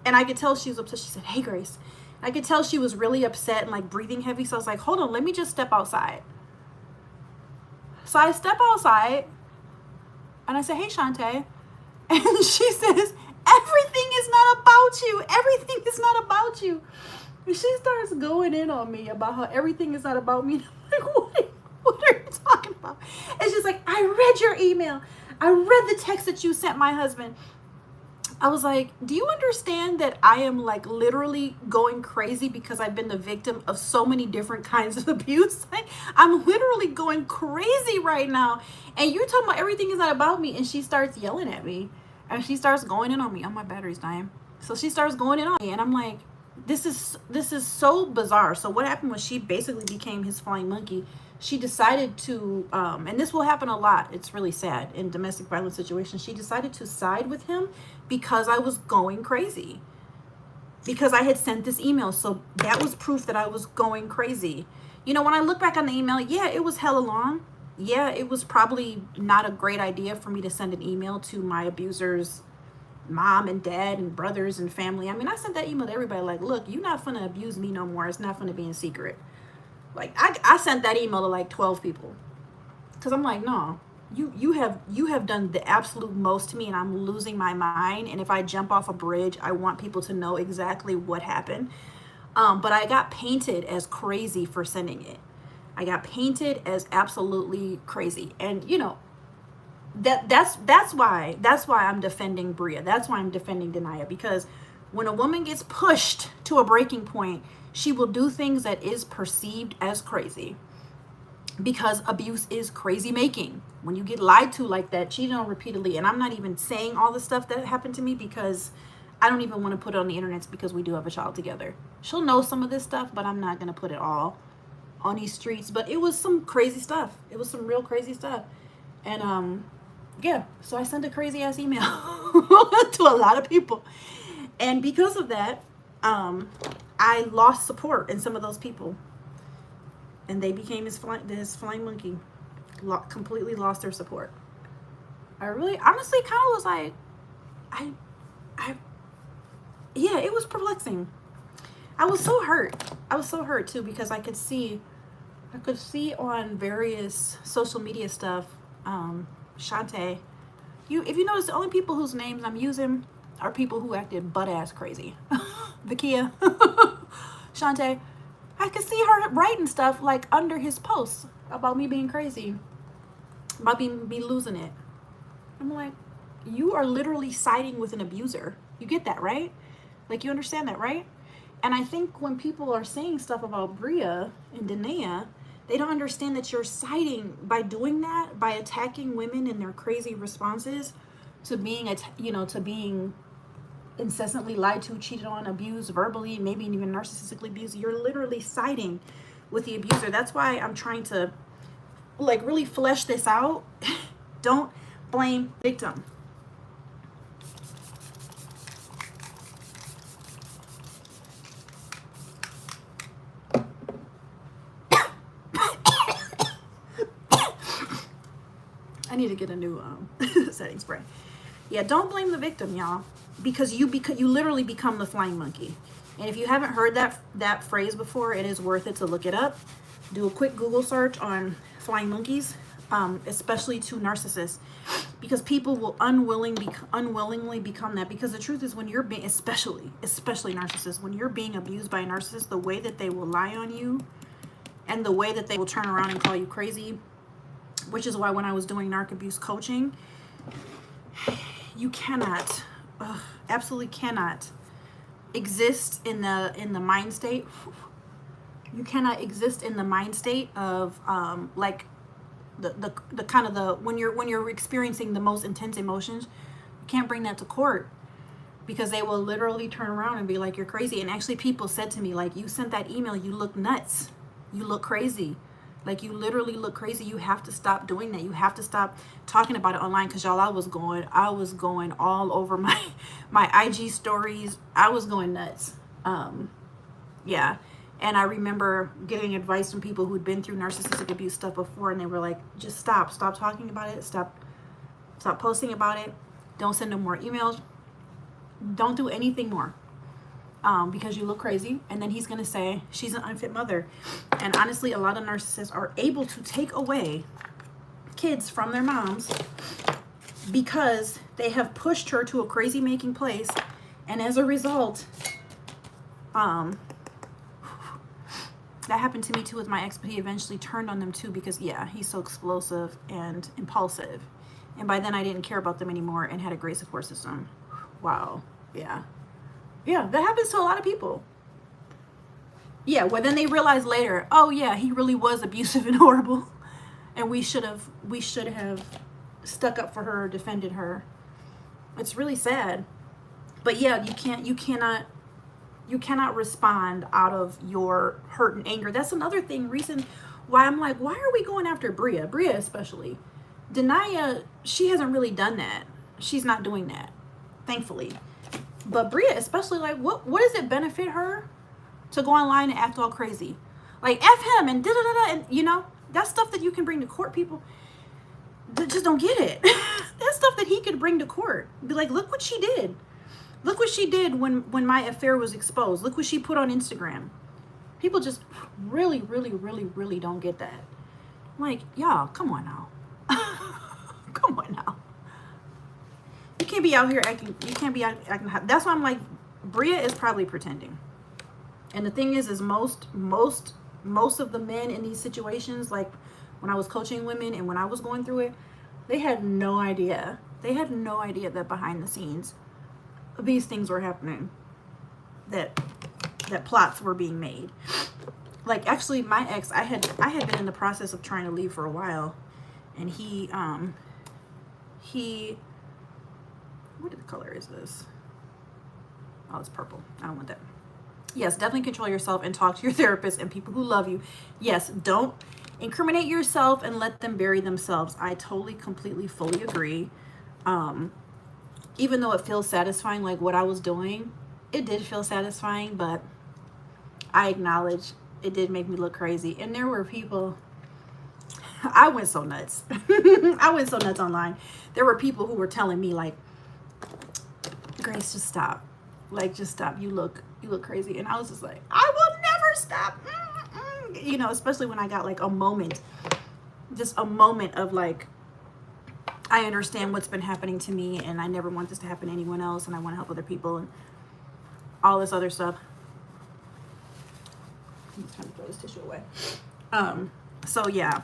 and I could tell she was upset. She said, hey, Grace. I could tell she was really upset and like breathing heavy. So I was like, hold on, let me just step outside. So I step outside and I say, hey, Shantae. And she says, everything is not about you. Everything is not about you. And she starts going in on me about how everything is not about me. And I'm like, what are you talking about? And she's like, I read your email. I read the text that you sent my husband. I was like, do you understand that I am like literally going crazy because I've been the victim of so many different kinds of abuse? Like, I'm literally going crazy right now. And you're talking about everything is not about me. And she starts yelling at me. And she starts going in on me. Oh, my battery's dying. So she starts going in on me. And I'm like, this is so bizarre. So what happened was she basically became his flying monkey. She decided to, and this will happen a lot. It's really sad in domestic violence situations. She decided to side with him because I was going crazy. Because I had sent this email. So that was proof that I was going crazy. You know, when I look back on the email, yeah, it was hella long. Yeah, it was probably not a great idea for me to send an email to my abuser's mom and dad and brothers and family. I mean, I sent that email to everybody like, look, you're not finna abuse me no more. It's not finna be in secret. Like, I sent that email to like 12 people. Because I'm like, no, you have done the absolute most to me and I'm losing my mind. And if I jump off a bridge, I want people to know exactly what happened. But I got painted as crazy for sending it. I got painted as absolutely crazy. And you know, that's why I'm defending Bria. That's why I'm defending Denia, because when a woman gets pushed to a breaking point, she will do things that is perceived as crazy, because abuse is crazy making. When you get lied to like that, cheated on repeatedly, and I'm not even saying all the stuff that happened to me because I don't even want to put it on the internet, because we do have a child together. She'll know some of this stuff, but I'm not going to put it all on these streets. But it was some crazy stuff. It was some real crazy stuff. And yeah, so I sent a crazy ass email to a lot of people. And because of that, I lost support in some of those people. And they became his flying monkey. Completely lost their support. I really, honestly, kind of was like, yeah, it was perplexing. I was so hurt. I was so hurt too, because I could see on various social media stuff, Shantae, if you notice, the only people whose names I'm using are people who acted butt ass crazy. Vikia, Shantae, I could see her writing stuff like under his posts about me being crazy, about me losing it. I'm like, you are literally siding with an abuser. You get that, right? Like, you understand that, right? And I think when people are saying stuff about Bria and Denia, they don't understand that you're siding by doing that, by attacking women in their crazy responses to being, to being incessantly lied to, cheated on, abused verbally, maybe even narcissistically abused. You're literally siding with the abuser. That's why I'm trying to like really flesh this out. Don't blame victim. I need to get a new setting spray. Yeah, don't blame the victim, y'all, because you literally become the flying monkey. And if you haven't heard that phrase before, it is worth it to look it up. Do a quick Google search on flying monkeys, especially to narcissists, because people will unwillingly become that. Because the truth is, when you're being, especially narcissists, when you're being abused by a narcissist, the way that they will lie on you and the way that they will turn around and call you crazy, which is why when I was doing narc abuse coaching, you cannot, absolutely cannot exist in the mind state. You cannot exist in the mind state of like the kind of when you're experiencing the most intense emotions. You can't bring that to court, because they will literally turn around and be like, you're crazy. And actually people said to me, like, you sent that email, you look nuts, you look crazy, like you literally look crazy. You have to stop doing that. You have to stop talking about it online. Because y'all, I was going all over my IG stories. I was going nuts. Yeah. And I remember getting advice from people who'd been through narcissistic abuse stuff before, and they were like, just stop talking about it, stop posting about it, don't send no more emails, don't do anything more, because you look crazy. And then he's gonna say she's an unfit mother. And honestly, a lot of narcissists are able to take away kids from their moms because they have pushed her to a crazy making place, and as a result, that happened to me too with my ex, but he eventually turned on them too, because yeah, he's so explosive and impulsive. And by then I didn't care about them anymore and had a great support system. Wow. Yeah. Yeah, that happens to a lot of people. Yeah, well then they realize later, oh yeah, he really was abusive and horrible. And we should have stuck up for her, defended her. It's really sad. But yeah, you cannot respond out of your hurt and anger. That's another reason why I'm like, why are we going after Bria? Bria especially. Denaya, she hasn't really done that. She's not doing that, thankfully. But Bria especially, like, what does it benefit her to go online and act all crazy? Like, F him and da-da-da-da, and you know, that's stuff that you can bring to court. People that just don't get it. That's stuff that he could bring to court. Be like, look what she did. Look what she did when my affair was exposed. Look what she put on Instagram. People just really don't get that. Like, y'all, come on now. Come on now. You can't be out here acting, that's why I'm like, Bria is probably pretending. And the thing is most of the men in these situations, like when I was coaching women and when I was going through it, they had no idea. They had no idea that behind the scenes these things were happening, that plots were being made. Like, actually, my ex, I had been in the process of trying to leave for a while, and he what color is this? Oh, it's purple. I don't want that. Yes, definitely control yourself and talk to your therapist and people who love you. Yes, don't incriminate yourself and let them bury themselves. I totally, completely, fully agree. Even though it feels satisfying, like what I was doing, it did feel satisfying, but I acknowledge it did make me look crazy. And there were people, I went so nuts. I went so nuts online. There were people who were telling me, like, Grace, just stop. Like, just stop. You look crazy. And I was just like, I will never stop. You know, especially when I got like a moment, just a moment of like, I understand what's been happening to me, and I never want this to happen to anyone else, and I want to help other people and all this other stuff. I'm just trying to throw this tissue away. So yeah,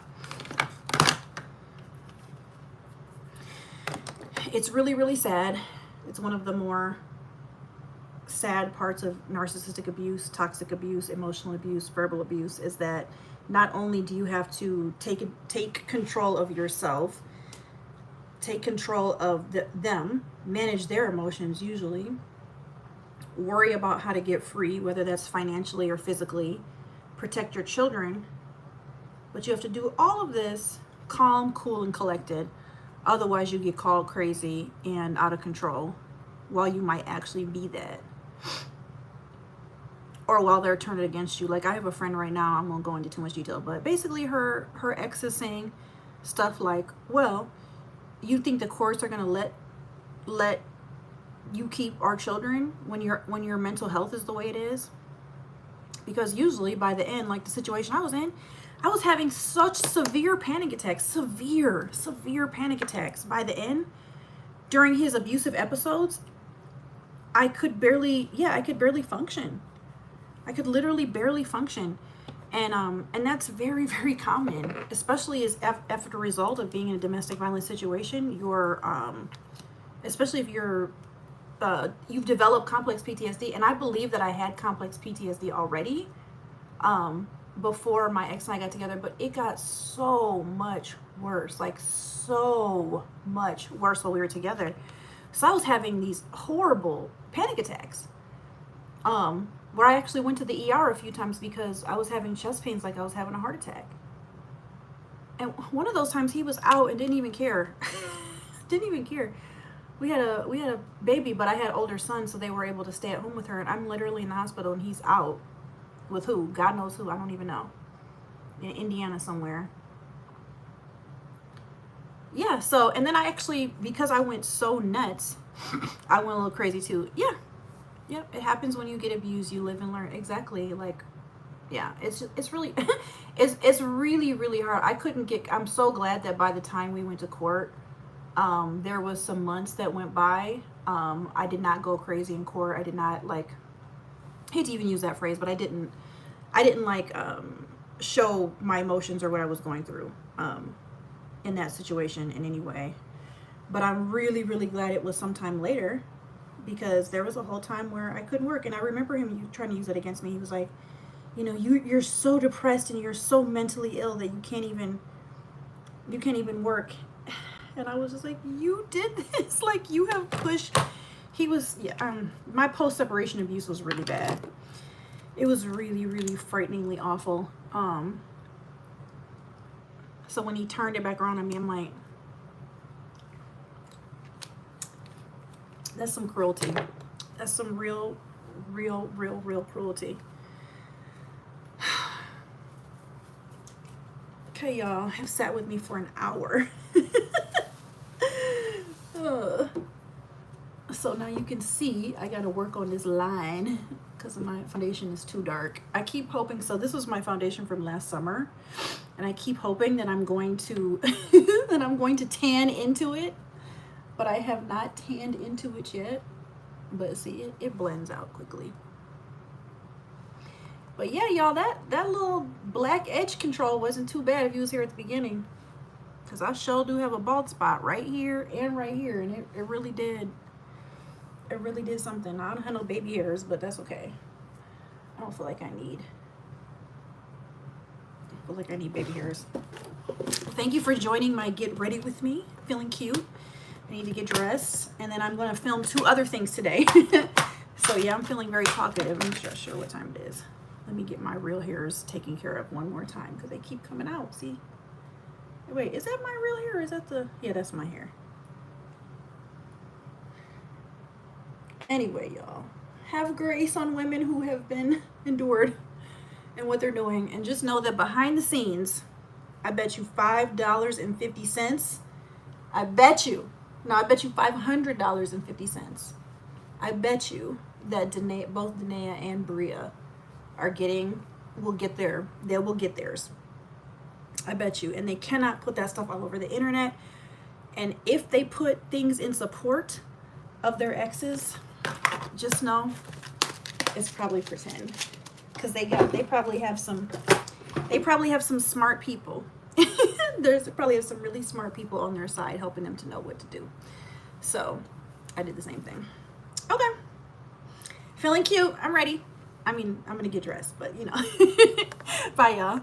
it's really sad. It's one of the more sad parts of narcissistic abuse, toxic abuse, emotional abuse, verbal abuse, is that not only do you have to take control of yourself, take control of them, manage their emotions usually, worry about how to get free, whether that's financially or physically, protect your children, but you have to do all of this calm, cool, and collected. Otherwise you get called crazy and out of control, while you might actually be that, or while they're turning against you. Like, I have a friend right now, I won't go into too much detail, but basically her ex is saying stuff like, well, you think the courts are going to let you keep our children when your mental health is the way it is? Because usually by the end, like the situation I was in, I was having such severe panic attacks, severe panic attacks. By the end, during his abusive episodes, I could barely function. I could literally barely function. And that's very common, especially as after the result of being in a domestic violence situation. You're, especially if you've developed complex PTSD, and I believe that I had complex PTSD already, before my ex and I got together, but it got so much worse, like so much worse while we were together. So I was having these horrible panic attacks, where I actually went to the ER a few times because I was having chest pains like I was having a heart attack. And one of those times he was out and didn't even care. Didn't even care. We had a baby, but I had older sons, so they were able to stay at home with her, and I'm literally in the hospital and he's out with who? God knows who. I don't even know. In Indiana somewhere. Yeah, so, and then I actually, because I went so nuts, I went a little crazy too. Yeah, it happens when you get abused. You live and learn. Exactly. Like, yeah, it's really, it's really, really hard. I'm so glad that by the time we went to court, there was some months that went by. I did not go crazy in court. I did not, like, I hate to even use that phrase, but I didn't like, show my emotions or what I was going through, in that situation in any way. But I'm really, really glad it was sometime later, because there was a whole time where I couldn't work. And I remember him trying to use that against me. He was like, you know, you're so depressed and you're so mentally ill that you can't even work. And I was just like, you did this, like, you have pushed. He was, yeah, my post-separation abuse was really bad. It was really, really frighteningly awful. So when he turned it back around on me, I'm like, that's some cruelty. That's some real cruelty. Okay, y'all have sat with me for an hour. So now you can see I gotta work on this line because my foundation is too dark. I keep hoping, so this was my foundation from last summer, and I keep hoping that I'm going to that I'm going to tan into it, but I have not tanned into it yet. But see, it blends out quickly. But yeah, y'all, that little black edge control wasn't too bad if you was here at the beginning, because I sure do have a bald spot right here and right here, and it really did. It really did something. I don't have no baby hairs, but that's okay. I don't feel like I need baby hairs. Thank you for joining my get ready with me. Feeling cute. I need to get dressed, and then I'm going to film 2 other things today. So yeah, I'm feeling very talkative. I'm not sure what time it is. Let me get my real hairs taken care of one more time, because they keep coming out. See? Wait, is that my real hair or is that the... Yeah, that's my hair. Anyway, y'all, have grace on women who have been endured and what they're doing. And just know that behind the scenes, I bet you $5.50. I bet you $500.50. I bet you that both Danae and Bria will get theirs. I bet you. And they cannot put that stuff all over the internet. And if they put things in support of their exes, just know it's probably pretend, because they probably have some smart people. There's probably have some really smart people on their side helping them to know what to do. So I did the same thing. Okay, feeling cute. I'm ready. I mean, I'm gonna get dressed, but you know. Bye, y'all.